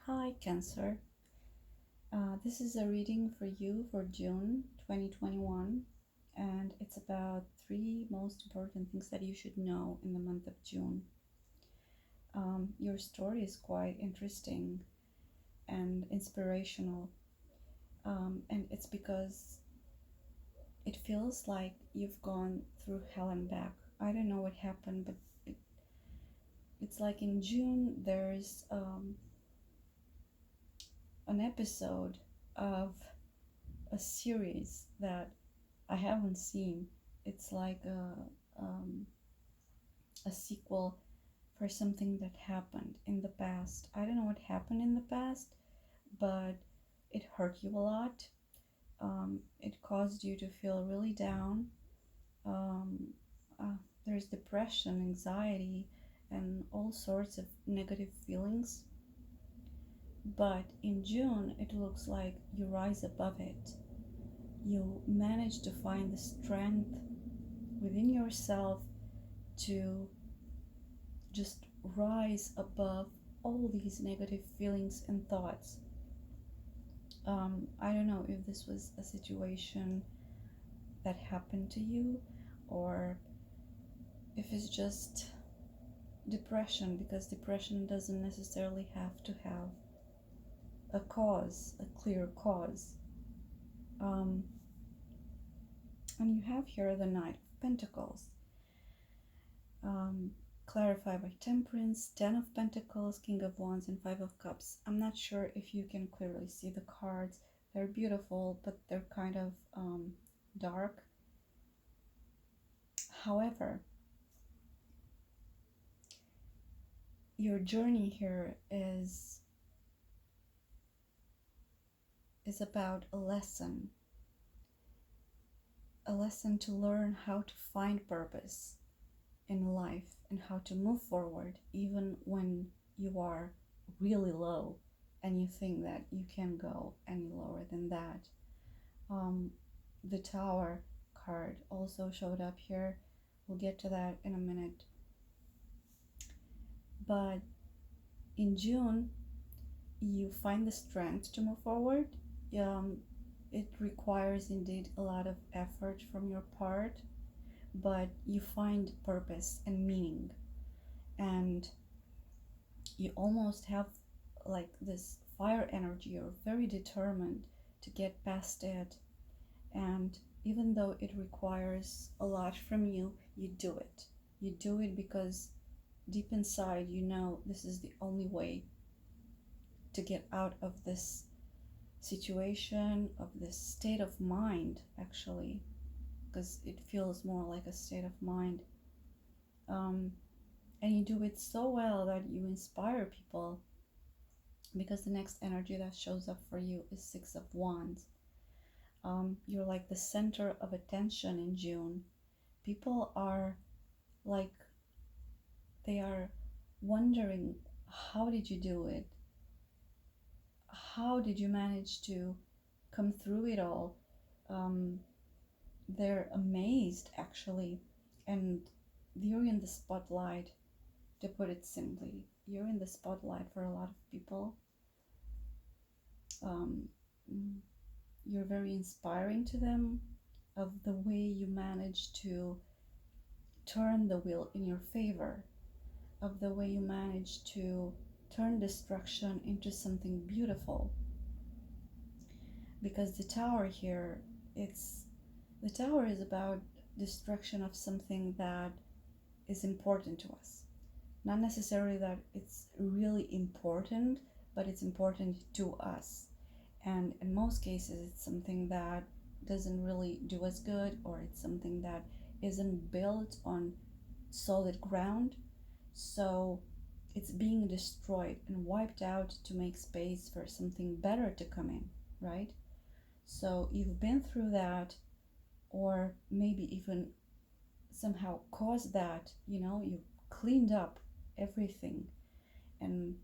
Hi, Cancer. This is a reading for you for June 2021, and it's about three most important things that you should know in the month of June. Your story is quite interesting and inspirational, and it's because it feels like you've gone through hell and back. I don't know what happened, but it's like in June there's an episode of a series that I haven't seen. It's like a sequel for something that happened in the past. I don't know what happened in the past, but it hurt you a lot. It caused you to feel really down. Um, there's depression, anxiety, and all sorts of negative feelings. But in June, it looks like you rise above it. You manage to find the strength within yourself to just rise above all these negative feelings and thoughts. I don't know if this was a situation that happened to you or if it's just depression, because depression doesn't necessarily have to have a cause, a clear cause. Um, and you have here the Knight of Pentacles. Clarified by Temperance, Ten of Pentacles, King of Wands, and Five of Cups. I'm not sure if you can clearly see the cards. They're beautiful, but they're kind of dark. However, your journey here is about a lesson to learn how to find purpose in life and how to move forward even when you are really low and you think that you can't go any lower than that. The Tower card also showed up here. We'll get to that in a minute. But in June, you find the strength to move forward. It requires indeed a lot of effort from your part, but you find purpose and meaning, and you almost have like this fire energy. You're very determined to get past it, and even though it requires a lot from you, you do it. You do it because deep inside you know this is the only way to get out of this situation, of this state of mind, actually, because it feels more like a state of mind. And you do it so well that you inspire people, because the next energy that shows up for you is Six of Wands. You're like the center of attention in June. People are like, they are wondering, how did you do it? How did you manage to come through it all? They're amazed, actually, and you're in the spotlight. To put it simply, you're in the spotlight for a lot of people. um, you're very inspiring to them, of the way you manage to turn the wheel in your favor, of the way you manage to turn destruction into something beautiful. Because the Tower here, the Tower is about destruction of something that is important to us. Not necessarily that it's really important, but it's important to us. And in most cases, it's something that doesn't really do us good, or it's something that isn't built on solid ground. So it's being destroyed and wiped out to make space for something better to come in, right? So you've been through that, or maybe even somehow caused that, you cleaned up everything and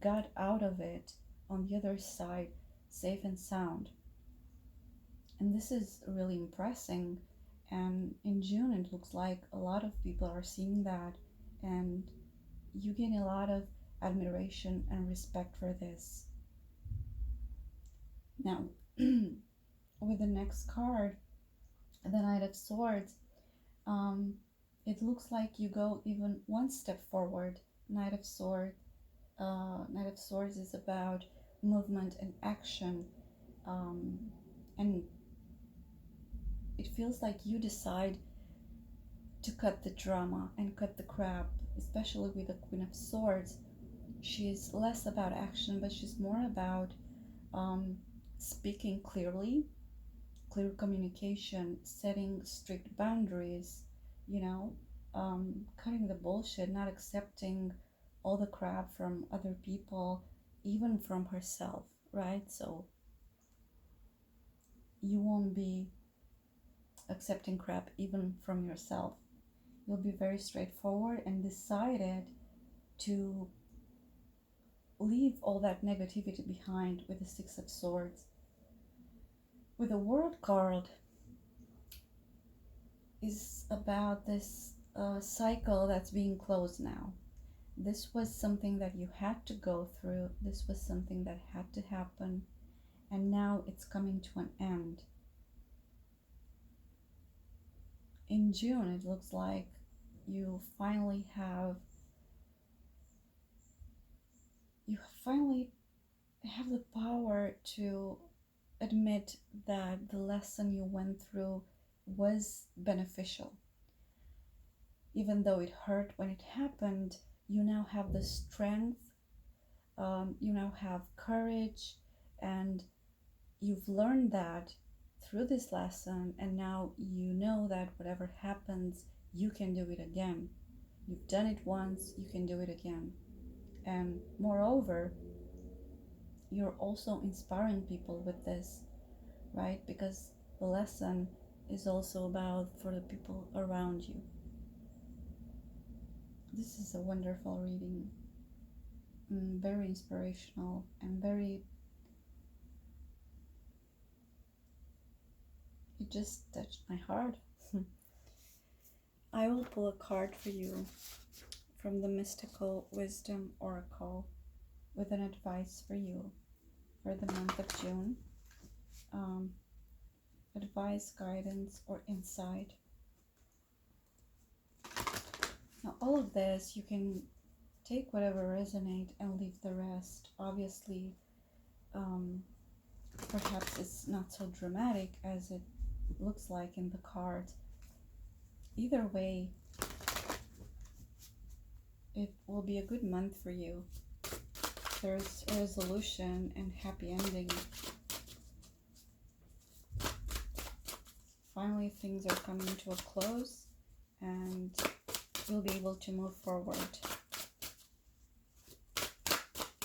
got out of it on the other side safe and sound. And this is really impressing. And in June, it looks like a lot of people are seeing that, and you gain a lot of admiration and respect for this. Now, with the next card, the Knight of Swords, um, it looks like you go even one step forward. Knight of Swords is about movement and action, um, and it feels like you decide to cut the drama and cut the crap, especially with the Queen of Swords. She's less about action, but she's more about um, speaking clearly, clear communication, setting strict boundaries, you know, cutting the bullshit, not accepting all the crap from other people, even from herself, right? So you won't be accepting crap even from yourself. You'll be very straightforward and decided to leave all that negativity behind with the Six of Swords. With the World card is about this cycle that's being closed now. This was something that you had to go through. This was something that had to happen. And now it's coming to an end. In June, it looks like you finally have the power to admit that the lesson you went through was beneficial. Even though it hurt when it happened, you now have the strength, you now have courage, and you've learned that through this lesson, and now you know that whatever happens, you can do it again. You've done it once, you can do it again. And moreover, you're also inspiring people with this, right? Because the lesson is also about for the people around you. This is a wonderful reading, very inspirational and it just touched my heart. I will pull a card for you from the Mystical Wisdom Oracle with an advice for you for the month of June. Advice, guidance, or insight. Now, all of this, you can take whatever resonates and leave the rest. Obviously, perhaps it's not so dramatic as it looks like in the card. Either way, it will be a good month for you. There's a resolution and happy ending. Finally, things are coming to a close and you'll be able to move forward.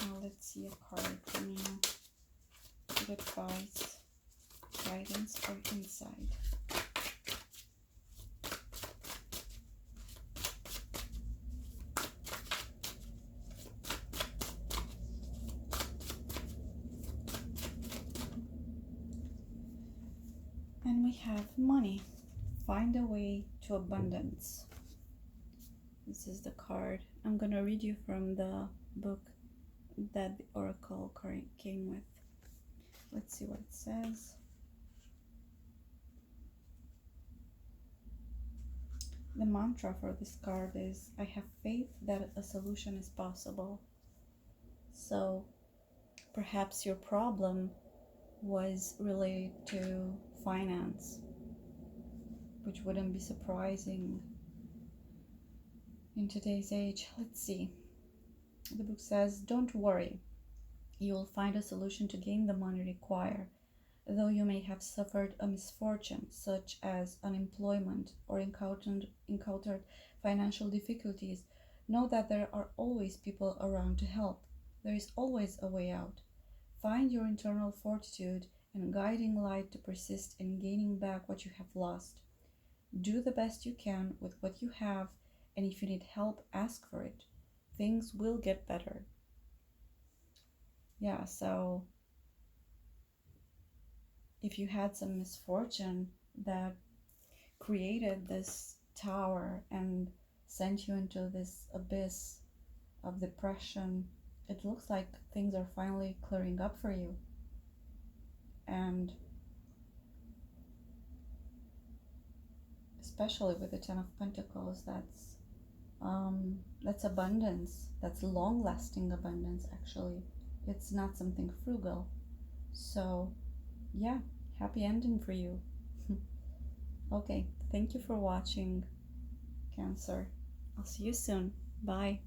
Now let's see a card from you. Good advice, guidance, or insight. And we have money. Find a way to abundance. This is the card. I'm going to read you from the book that the oracle card came with. Let's see what it says. The mantra for this card is, I have faith that a solution is possible. So perhaps your problem was related to finance, which wouldn't be surprising in today's age. Let's see. The book says, don't worry. You will find a solution to gain the money required. Though you may have suffered a misfortune, such as unemployment or encountered financial difficulties, know that there are always people around to help. There is always a way out. Find your internal fortitude and guiding light to persist in gaining back what you have lost. Do the best you can with what you have, and if you need help, ask for it. Things will get better. Yeah, so if you had some misfortune that created this tower and sent you into this abyss of depression it looks like things are finally clearing up for you. And especially with the Ten of Pentacles, that's abundance. That's long-lasting abundance, actually. It's not something frugal. So, yeah, happy ending for you. Okay, thank you for watching, Cancer. I'll see you soon. Bye.